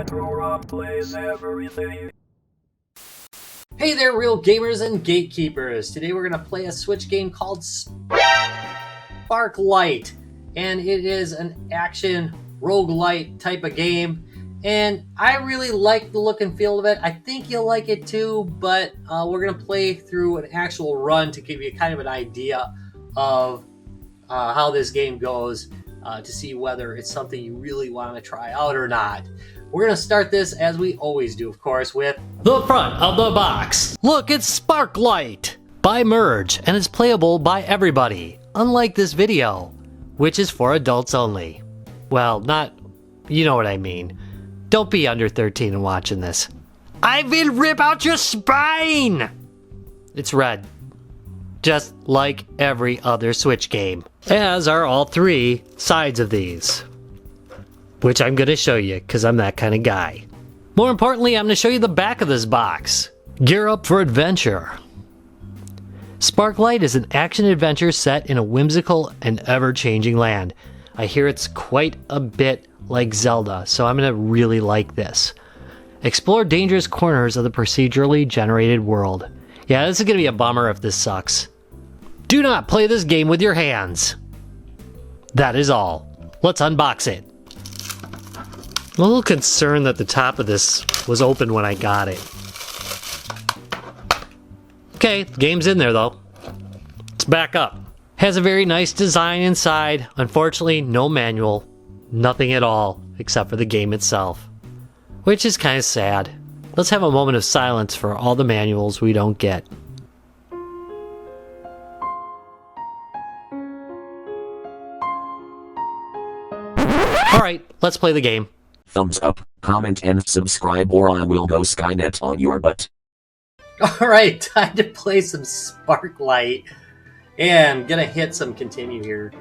Retro Rock plays everything. Hey there, real gamers and gatekeepers. Today we're going to play a Switch game called SparkLite. And it is an action roguelite type of game. And I really like the look and feel of it. I think you'll like it too, but we're going to play through an actual run to give you kind of an idea of how this game goes to see whether it's something you really want to try out or not. We're going to start this, as we always do, of course, with the front of the box. Look, it's SparkLite by Merge, and it's playable by everybody, unlike this video, which is for adults only. Well, not, you know what I mean. Don't be under 13 and watching this. I will rip out your spine! It's red, just like every other Switch game, as are all three sides of these. Which I'm going to show you, because I'm that kind of guy. More importantly, I'm going to show you the back of this box. Gear up for adventure. SparkLite is an action-adventure set in a whimsical and ever-changing land. I hear it's quite a bit like Zelda, so I'm going to really like this. Explore dangerous corners of the procedurally generated world. Yeah, this is going to be a bummer if this sucks. Do not play this game with your hands. That is all. Let's unbox it. I'm a little concerned that the top of this was open when I got it. Okay, the game's in there though. Let's back up. Has a very nice design inside. Unfortunately, no manual. Nothing at all, except for the game itself. Which is kind of sad. Let's have a moment of silence for all the manuals we don't get. Alright, let's play the game. Thumbs up, comment and subscribe or I will go Skynet on your butt. Alright, time to play some SparkLite. And gonna hit some continue here.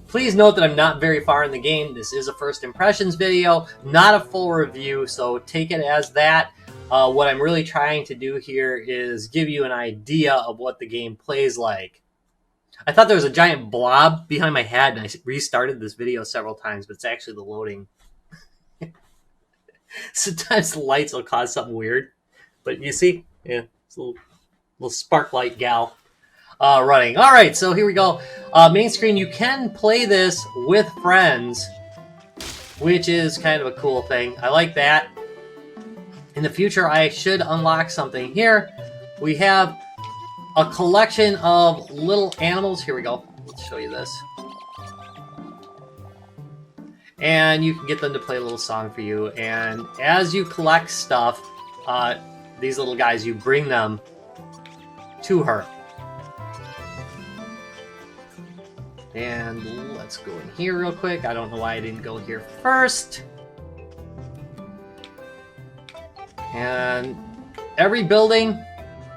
Please note that I'm not very far in the game. This is a first impressions video, not a full review, so take it as that. What I'm really trying to do here is give you an idea of what the game plays like. I thought there was a giant blob behind my head, and I restarted this video several times, but it's actually the loading. Sometimes the lights will cause something weird, but you see, yeah, it's a little SparkLite gal running. All right, so here we go. Main screen. You can play this with friends, which is kind of a cool thing. I like that. In the future, I should unlock something here. We have a collection of little animals. Here we go. Let's show you this. And you can get them to play a little song for you. And as you collect stuff, these little guys, you bring them to her. And let's go in here real quick. I don't know why I didn't go here first. And every building,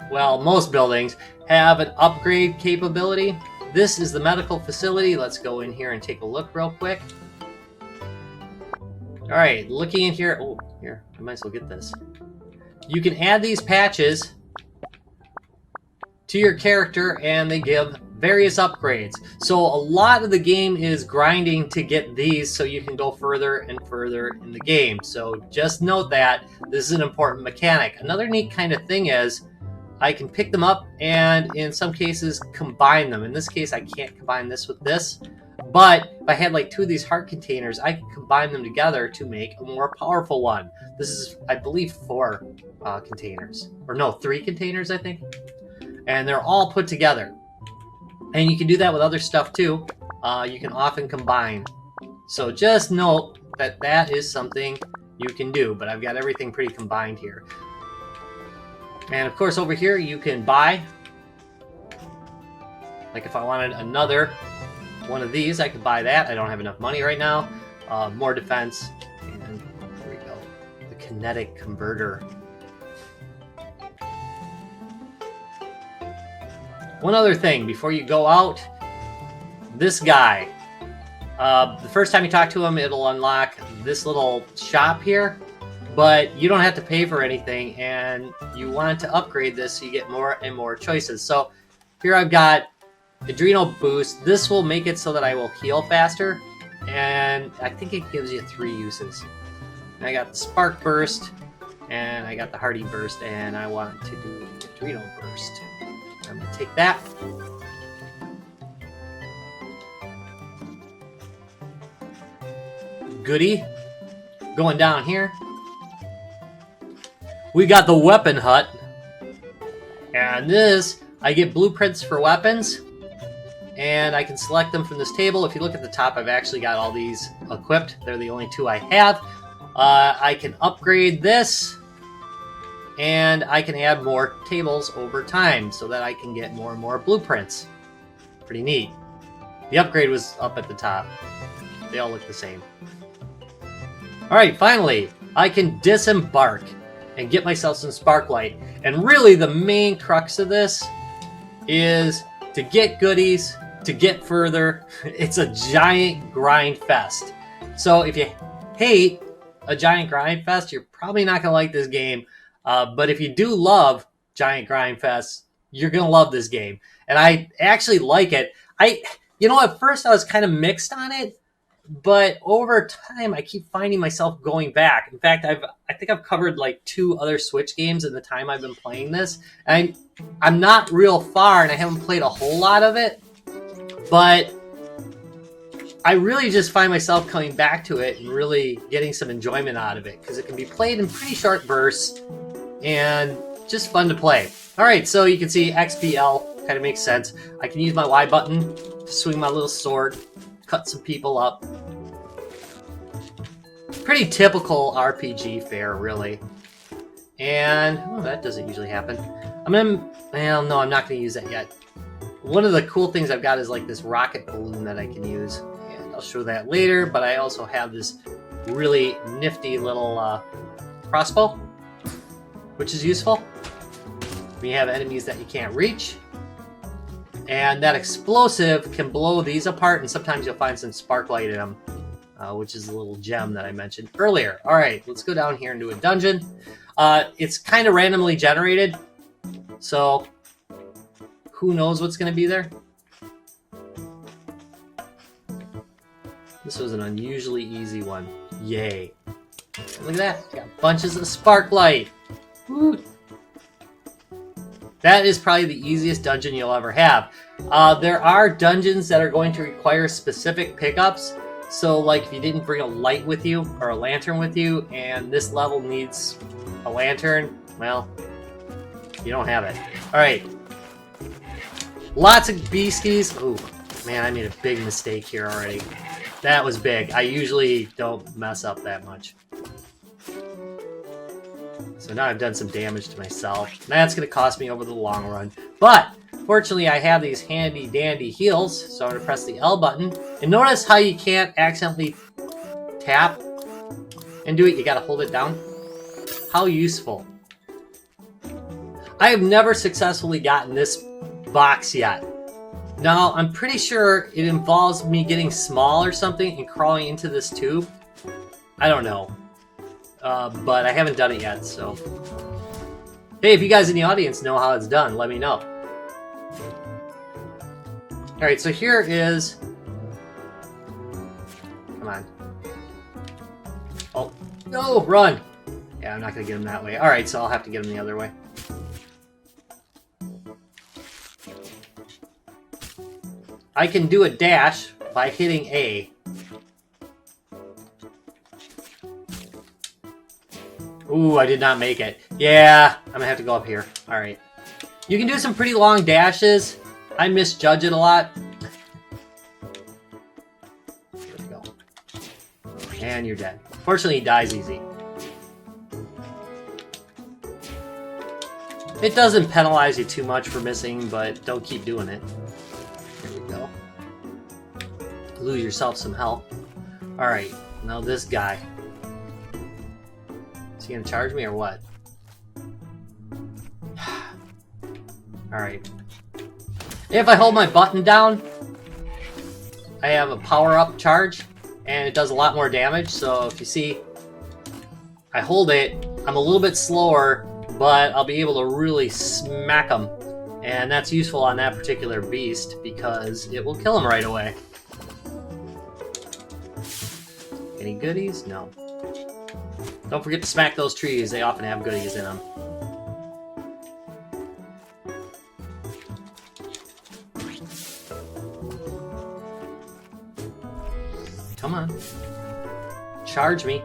well, most buildings, have an upgrade capability. This is the medical facility. Let's go in here and take a look real quick. Alright, looking in here. Oh, here, I might as well get this. You can add these patches to your character and they give various upgrades. So a lot of the game is grinding to get these so you can go further and further in the game. So just note that this is an important mechanic. Another neat kind of thing is I can pick them up and in some cases combine them. In this case, I can't combine this with this. But if I had like two of these heart containers, I could combine them together to make a more powerful one. This is, I believe, 4 containers. Or no, 3 containers, I think. And they're all put together. And you can do that with other stuff too. You can often combine. So just note that that is something you can do. But I've got everything pretty combined here. And of course over here you can buy. Like if I wanted another one of these, I could buy that. I don't have enough money right now. More defense. And there we go. The kinetic converter. One other thing before you go out. This guy. The first time you talk to him, it'll unlock this little shop here. But you don't have to pay for anything. And you want to upgrade this so you get more and more choices. So here I've got Adrenal Boost. This will make it so that I will heal faster, and I think it gives you 3 uses. I got the Spark Burst, and I got the Hardy Burst, and I want to do the Adrenal Burst. I'm going to take that. Goody. Going down here. We got the Weapon Hut. And this, I get blueprints for weapons. And I can select them from this table. If you look at the top, I've actually got all these equipped. They're the only two I have. I can upgrade this. And I can add more tables over time so that I can get more and more blueprints. Pretty neat. The upgrade was up at the top. They all look the same. Alright, finally, I can disembark and get myself some SparkLite. And really the main crux of this is to get goodies, to get further. It's a giant grind fest. So if you hate a giant grind fest, you're probably not going to like this game. But if you do love giant grind fests, you're going to love this game. And I actually like it. At first I was kind of mixed on it. But over time, I keep finding myself going back. In fact, I think I've covered like 2 other Switch games in the time I've been playing this. And I'm not real far, and I haven't played a whole lot of it. But I really just find myself coming back to it and really getting some enjoyment out of it. Because it can be played in pretty short bursts and just fun to play. All right, so you can see XPL kind of makes sense. I can use my Y button to swing my little sword. Cut some people up. Pretty typical RPG fare, really. And that doesn't usually happen. I'm not gonna use that yet. One of the cool things I've got is like this rocket balloon that I can use, and I'll show that later. But I also have this really nifty little crossbow, which is useful when you have enemies that you can't reach. And that explosive can blow these apart, and sometimes you'll find some SparkLite in them, which is a little gem that I mentioned earlier. All right, let's go down here and do a dungeon. It's kind of randomly generated, so who knows what's going to be there. This was an unusually easy one. Yay. Look at that. Got bunches of SparkLite. Woo. That is probably the easiest dungeon you'll ever have. There are dungeons that are going to require specific pickups. So like if you didn't bring a light with you or a lantern with you and this level needs a lantern, well, you don't have it. All right. Lots of beasties. Oh, man, I made a big mistake here already. That was big. I usually don't mess up that much. So now I've done some damage to myself. That's going to cost me over the long run. But fortunately, I have these handy dandy heals. So I'm going to press the L button. And notice how you can't accidentally tap and do it. You got to hold it down. How useful. I have never successfully gotten this box yet. Now, I'm pretty sure it involves me getting small or something and crawling into this tube. I don't know. But I haven't done it yet, so... Hey, if you guys in the audience know how it's done, let me know. Alright, so here is... Come on. Oh, no, run! Yeah, I'm not going to get him that way. Alright, so I'll have to get him the other way. I can do a dash by hitting A. Ooh, I did not make it. Yeah, I'm gonna have to go up here. Alright. You can do some pretty long dashes. I misjudge it a lot. Here we go. And you're dead. Fortunately, he dies easy. It doesn't penalize you too much for missing, but don't keep doing it. There we go. Lose yourself some health. Alright, now this guy. Is he gonna charge me or what? Alright. If I hold my button down, I have a power-up charge, and it does a lot more damage, so if you see, I hold it, I'm a little bit slower, but I'll be able to really smack him. And that's useful on that particular beast, because it will kill him right away. Any goodies? No. Don't forget to smack those trees. They often have goodies in them. Come on. Charge me.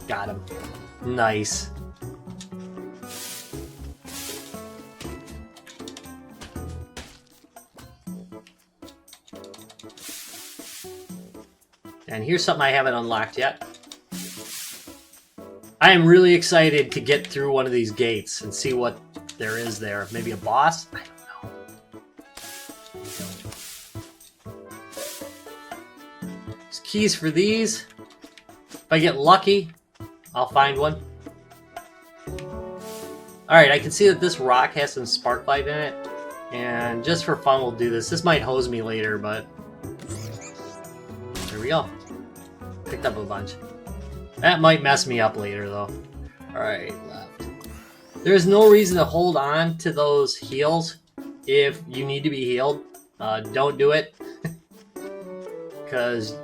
Got him. Nice. And here's something I haven't unlocked yet. I am really excited to get through one of these gates and see what there is there. Maybe a boss? I don't know. There's keys for these. If I get lucky, I'll find one. Alright, I can see that this rock has some SparkLite in it. And just for fun, we'll do this. This might hose me later, but... there we go. Picked up a bunch. That might mess me up later, though. Alright, left. There's no reason to hold on to those heals if you need to be healed. Don't do it. Because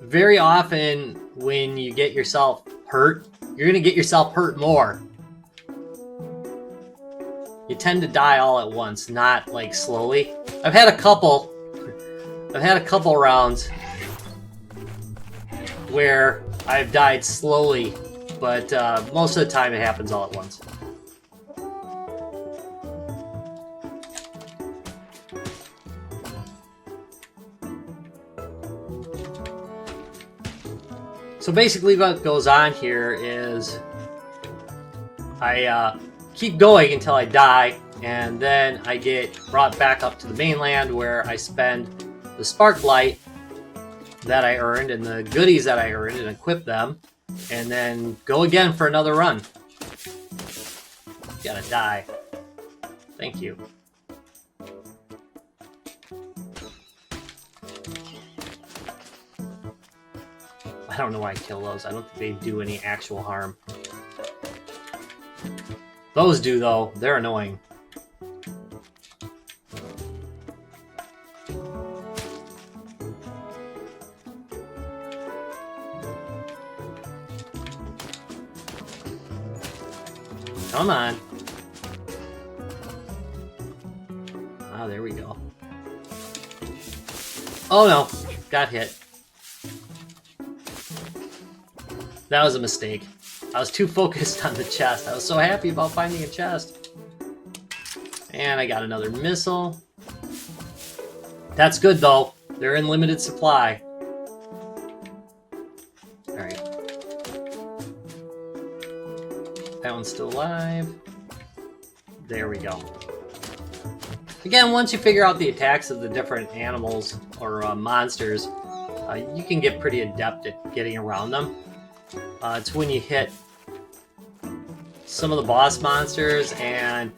very often when you get yourself hurt, you're going to get yourself hurt more. You tend to die all at once, not like slowly. I've had a couple rounds where I've died slowly, but most of the time it happens all at once. So basically what goes on here is I keep going until I die, and then I get brought back up to the mainland where I spend the SparkLite that I earned and the goodies that I earned and equip them, and then go again for another run. Gotta die. Thank you. I don't know why I kill those. I don't think they do any actual harm. Those do, though. They're annoying. Come on. Ah, there we go. Oh no, got hit. That was a mistake. I was too focused on the chest. I was so happy about finding a chest. And I got another missile. That's good though. They're in limited supply. Alright. That one's still alive. There we go. Again, once you figure out the attacks of the different animals or monsters, you can get pretty adept at getting around them. It's when you hit some of the boss monsters, and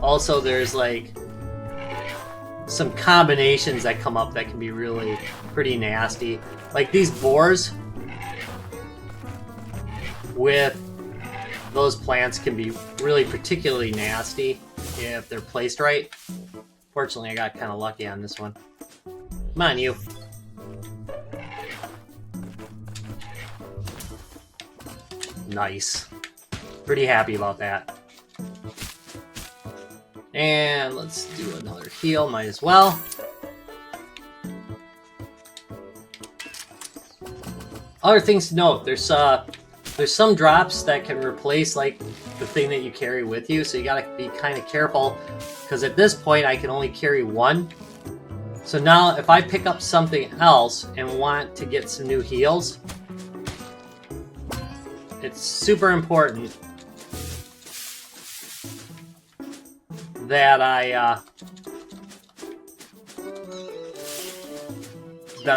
also there's like some combinations that come up that can be really pretty nasty. Like these boars with those plants can be really particularly nasty if they're placed right. Fortunately, I got kind of lucky on this one. Come on, you. Nice. Pretty happy about that. And let's do another heal, might as well. Other things to note, there's some drops that can replace like the thing that you carry with you, so you gotta be kind of careful, because at this point I can only carry one. So now if I pick up something else and want to get some new heals, it's super important that I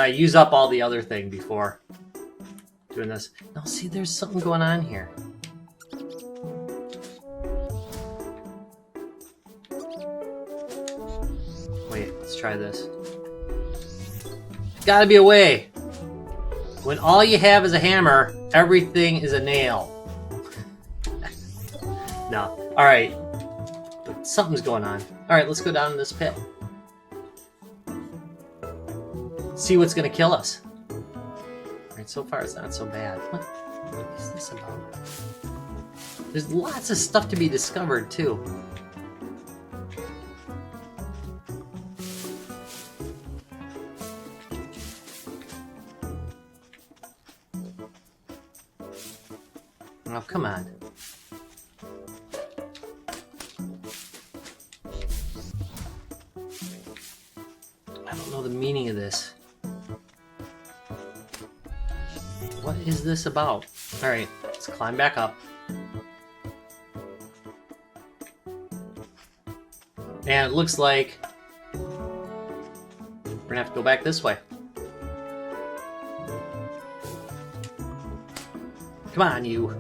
use up all the other thing before doing this. Now see, there's something going on here. Wait, let's try this. There's gotta be a way. When all you have is a hammer, everything is a nail. No. Alright. But something's going on. Alright, let's go down this pit. see what's going to kill us. All right, so far it's not so bad. What is this about? There's lots of stuff to be discovered, too. Oh, come on. I don't know the meaning of this. What is this about? Alright, let's climb back up. And it looks like we're gonna have to go back this way. Come on, you.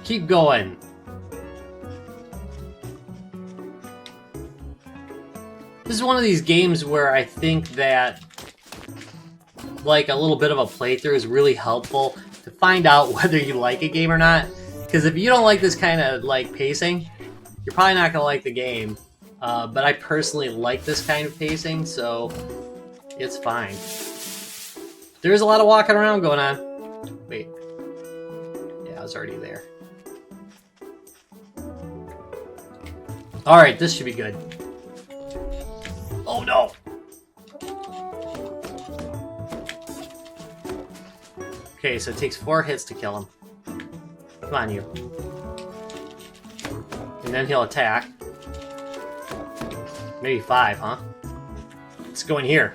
Keep going. This is one of these games where I think that like a little bit of a playthrough is really helpful to find out whether you like a game or not. Because if you don't like this kind of like pacing, you're probably not going to like the game. But I personally like this kind of pacing, so it's fine. There's a lot of walking around going on. Wait. Yeah, I was already there. Alright, this should be good. Oh no! Okay, so it takes 4 hits to kill him. Come on, you. And then he'll attack. Maybe 5, huh? Let's go in here.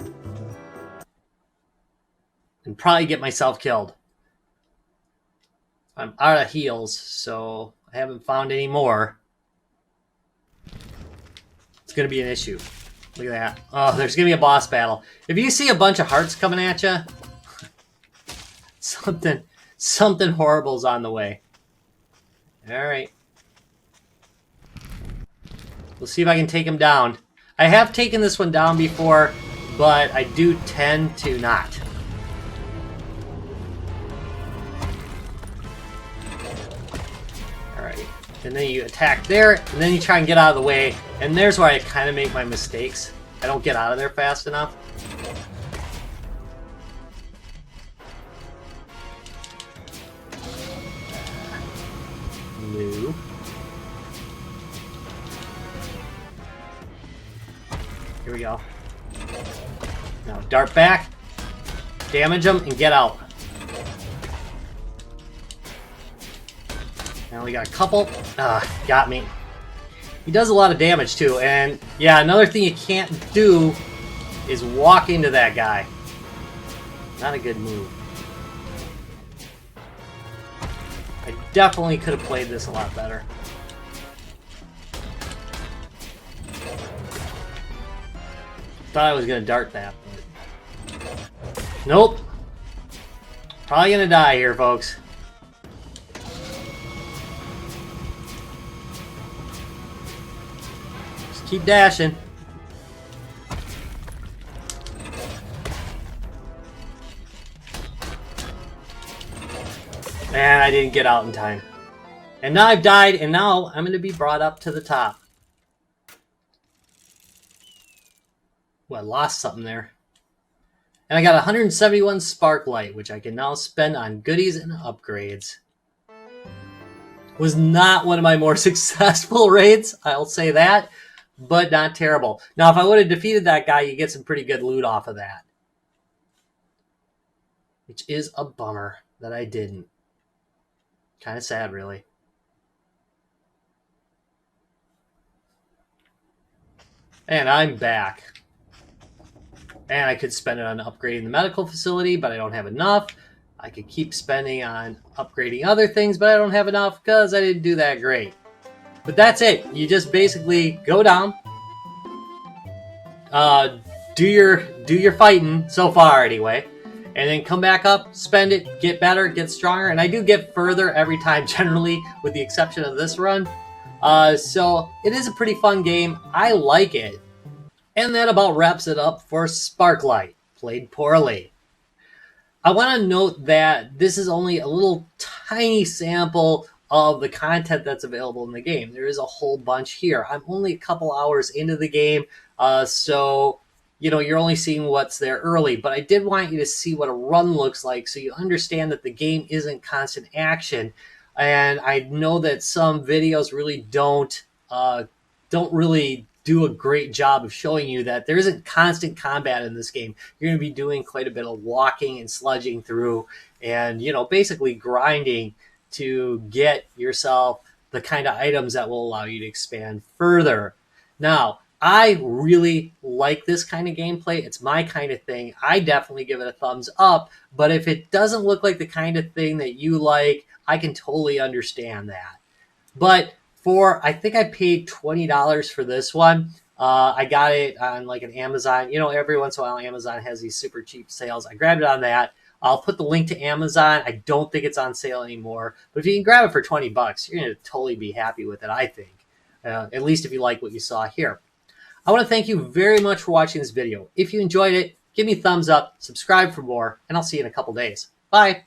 And probably get myself killed. I'm out of heals, so I haven't found any more. It's gonna be an issue. Look at that. Oh, there's gonna be a boss battle. If you see a bunch of hearts coming at you, something horrible's on the way. Alright. We'll see if I can take him down. I have taken this one down before, but I do tend to not. Alright. And then you attack there, and then you try and get out of the way. And there's where I kind of make my mistakes. I don't get out of there fast enough. No. Here we go. Now dart back, damage them, and get out. Now we got a couple. Got me. He does a lot of damage too, and yeah, another thing you can't do is walk into that guy. Not a good move. I definitely could have played this a lot better. Thought I was gonna dart that, but nope. Probably gonna die here, folks. Just keep dashing. And I didn't get out in time. And now I've died, and now I'm gonna be brought up to the top. Well, I lost something there. And I got 171 SparkLite, which I can now spend on goodies and upgrades. Was not one of my more successful raids, I'll say that, but not terrible. Now, if I would have defeated that guy, you get some pretty good loot off of that. Which is a bummer that I didn't. Kind of sad, really. And I'm back. And I could spend it on upgrading the medical facility, but I don't have enough. I could keep spending on upgrading other things, but I don't have enough because I didn't do that great. But that's it. You just basically go down, do your fighting so far anyway, and then come back up, spend it, get better, get stronger, and I do get further every time generally, with the exception of this run. So it is a pretty fun game. I like it. And that about wraps it up for SparkLite, played poorly. I want to note that this is only a little tiny sample of the content that's available in the game. There is a whole bunch here. I'm only a couple hours into the game, so you're only seeing what's there early, but I did want you to see what a run looks like so you understand that the game isn't constant action. And I know that some videos really don't really do a great job of showing you that there isn't constant combat in this game. You're going to be doing quite a bit of walking and sludging through and, basically grinding to get yourself the kind of items that will allow you to expand further. Now, I really like this kind of gameplay. It's my kind of thing. I definitely give it a thumbs up, but if it doesn't look like the kind of thing that you like, I can totally understand that. But I think I paid $20 for this one. I got it on like an Amazon. Every once in a while Amazon has these super cheap sales. I grabbed it on that. I'll put the link to Amazon. I don't think it's on sale anymore. But if you can grab it for $20, you're going to totally be happy with it, I think. At least if you like what you saw here. I want to thank you very much for watching this video. If you enjoyed it, give me a thumbs up, subscribe for more, and I'll see you in a couple days. Bye.